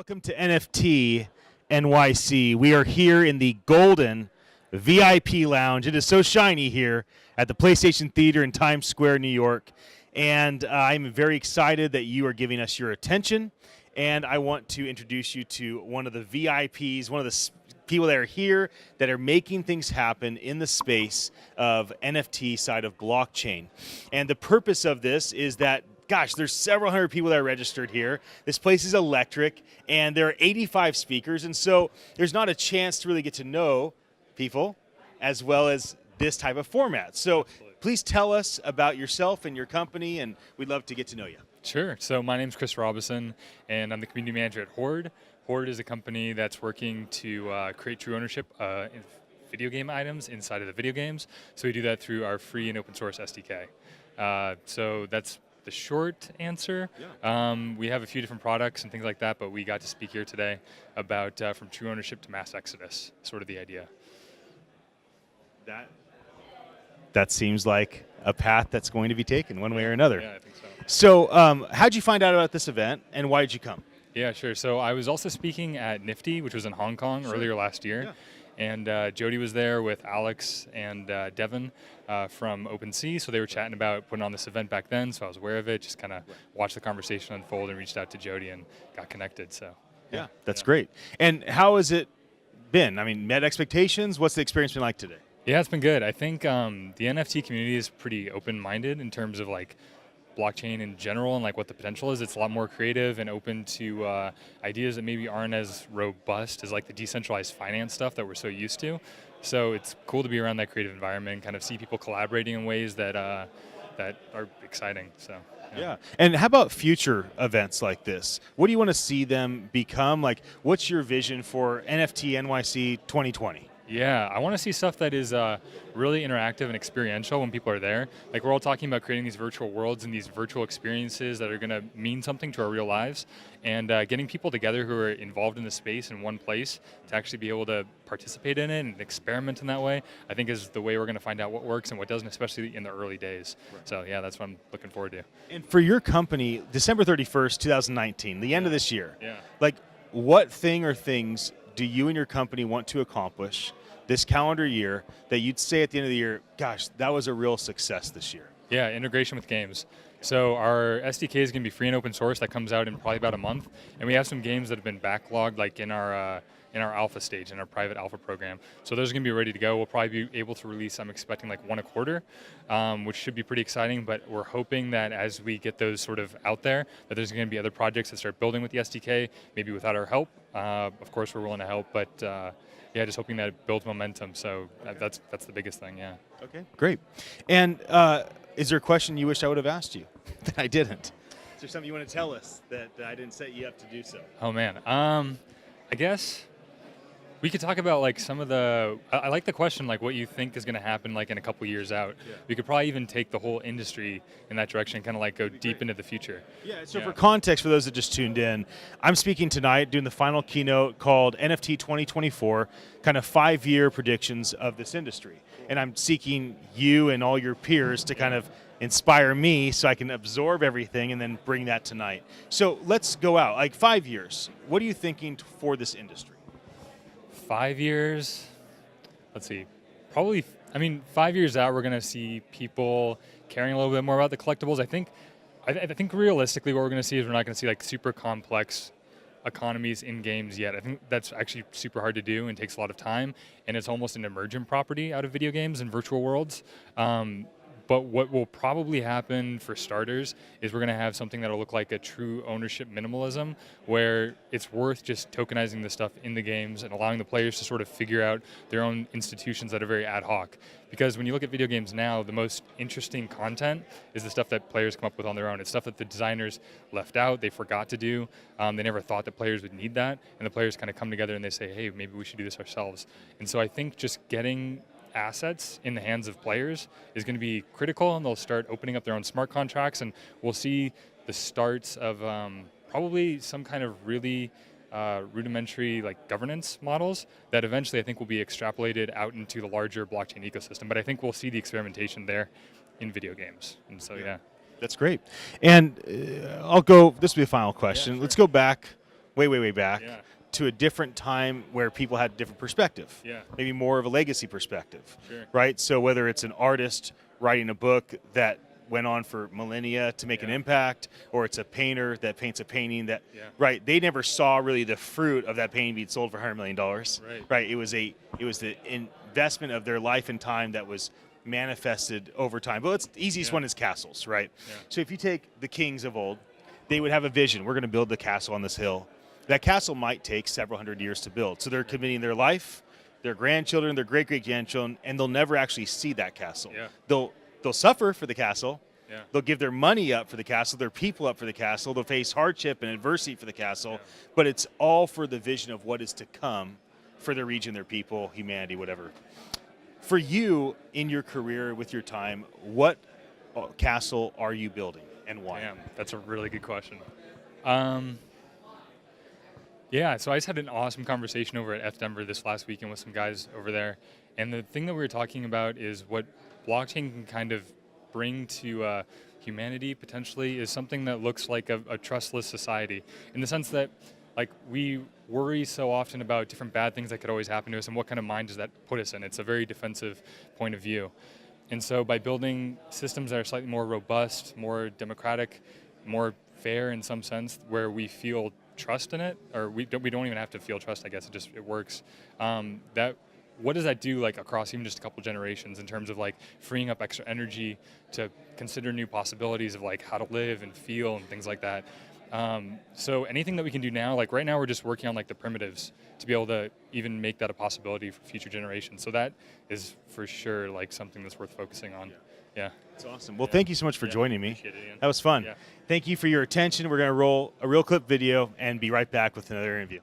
Welcome to NFT.NYC. We are here in the golden VIP lounge. It is so shiny here at the PlayStation Theater in Times Square, New York. And I'm very excited that you are giving us your attention. And I want to introduce you to one of the VIPs, one of the people that are here that are making things happen in the space of NFT side of blockchain. And the purpose of this is that gosh, there's several hundred people that are registered here. This place is electric, and there are 85 speakers, and so there's not a chance to really get to know people as well as this type of format. So please tell us about yourself and your company, and we'd love to get to know you. Sure. So my name's Chris Robison, and I'm the community manager at Horde. Horde is a company that's working to create true ownership in video game items inside of the video games. So we do that through our free and open source SDK. So that's the short answer. Yeah. We have a few different products and things like that, but we got to speak here today about from true ownership to mass exodus, sort of the idea. That seems like a path that's going to be taken one way or another. Yeah, I think so. So how'd you find out about this event, and why did you come? Yeah, sure. So I was also speaking at Nifty, which was in Hong Kong earlier last year. Yeah. And Jody was there with Alex and Devin from OpenSea, so they were chatting about putting on this event back then, so I was aware of it, just kind of watched the conversation unfold and reached out to Jody and got connected. So yeah, that's great. And how has it been? I mean, met expectations? What's the experience been like today? Yeah, it's been good. I think the NFT community is pretty open-minded in terms of like blockchain in general and like what the potential is. It's a lot more creative and open to ideas that maybe aren't as robust as like the decentralized finance stuff that we're so used to. So it's cool to be around that creative environment, kind of see people collaborating in ways that that are exciting. So yeah. And how about future events like this? What do you want to see them become? Like, what's your vision for NFT.NYC 2020? Yeah, I want to see stuff that is really interactive and experiential when people are there. Like, we're all talking about creating these virtual worlds and these virtual experiences that are going to mean something to our real lives, and getting people together who are involved in the space in one place to actually be able to participate in it and experiment in that way, I think is the way we're going to find out what works and what doesn't, especially in the early days. Right. So yeah, that's what I'm looking forward to. And for your company, December 31st, 2019, the end of this year, like, what thing or things do you and your company want to accomplish this calendar year that you'd say at the end of the year, gosh, that was a real success this year? Yeah, integration with games. So our SDK is going to be free and open source. That comes out in probably about a month. And we have some games that have been backlogged, like in our alpha stage, in our private alpha program. So those are going to be ready to go. We'll probably be able to release, I'm expecting, like one a quarter, which should be pretty exciting. But we're hoping that as we get those sort of out there, that there's going to be other projects that start building with the SDK, maybe without our help. Of course, we're willing to help, but yeah, just hoping that it builds momentum. So that's the biggest thing, yeah. Okay, great. And is there a question you wish I would have asked you that I didn't? Is there something you want to tell us that I didn't set you up to do so? Oh, man. I guess we could talk about like some of the, I like the question, like what you think is going to happen like in a couple years out. Yeah. We could probably even take the whole industry in that direction, kind of like go deep into the future. Yeah, so for context, for those that just tuned in, I'm speaking tonight, doing the final keynote called NFT 2024, kind of 5-year predictions of this industry. And I'm seeking you and all your peers to kind of inspire me so I can absorb everything and then bring that tonight. So let's go out, like 5 years. What are you thinking for this industry? 5 years, let's see, probably, I mean, 5 years out, we're going to see people caring a little bit more about the collectibles. I think realistically what we're going to see is we're not going to see like super complex economies in games yet. I think that's actually super hard to do and takes a lot of time, and it's almost an emergent property out of video games and virtual worlds. But what will probably happen for starters is we're going to have something that will look like a true ownership minimalism, where it's worth just tokenizing the stuff in the games and allowing the players to sort of figure out their own institutions that are very ad hoc. Because when you look at video games now, the most interesting content is the stuff that players come up with on their own. It's stuff that the designers left out, they forgot to do, they never thought that players would need that, and the players kind of come together and they say, hey, maybe we should do this ourselves. And so I think just getting assets in the hands of players is going to be critical, and they'll start opening up their own smart contracts, and we'll see the starts of probably some kind of really rudimentary like governance models that eventually I think will be extrapolated out into the larger blockchain ecosystem. But I think we'll see the experimentation there in video games, and so yeah. That's great. And I'll go, this will be a final question. Yeah, sure. Let's go back way back, Yeah. to a different time where people had a different perspective. Yeah. Maybe more of a legacy perspective. Sure. Right? So whether it's an artist writing a book that went on for millennia to make an impact, or it's a painter that paints a painting that, right, they never saw really the fruit of that painting being sold for $100 million. Right. It was the investment of their life and time that was manifested over time. But the easiest one is castles, right? Yeah. So if you take the kings of old, they would have a vision. We're going to build the castle on this hill. That castle might take several hundred years to build. So they're committing their life, their grandchildren, their great-great-grandchildren, and they'll never actually see that castle. Yeah. They'll suffer for the castle. Yeah. They'll give their money up for the castle, their people up for the castle. They'll face hardship and adversity for the castle. But it's all for the vision of what is to come for their region, their people, humanity, whatever. For you, in your career, with your time, what castle are you building and why? Damn, that's a really good question. Yeah, so I just had an awesome conversation over at F Denver this last weekend with some guys over there. And the thing that we were talking about is what blockchain can kind of bring to humanity potentially is something that looks like a trustless society, in the sense that like we worry so often about different bad things that could always happen to us, and what kind of mind does that put us in? It's a very defensive point of view. And so by building systems that are slightly more robust, more democratic, more fair in some sense, where we feel trust in it, or we don't even have to feel trust, I guess, it works. What does that do like across even just a couple generations in terms of like freeing up extra energy to consider new possibilities of like how to live and feel and things like that? So anything that we can do now, like right now we're just working on like the primitives to be able to even make that a possibility for future generations. So that is for sure like something that's worth focusing on. Yeah. That's awesome. Well, thank you so much for joining me. Appreciate it, Ian. That was fun. Yeah. Thank you for your attention. We're going to roll a real clip video and be right back with another interview.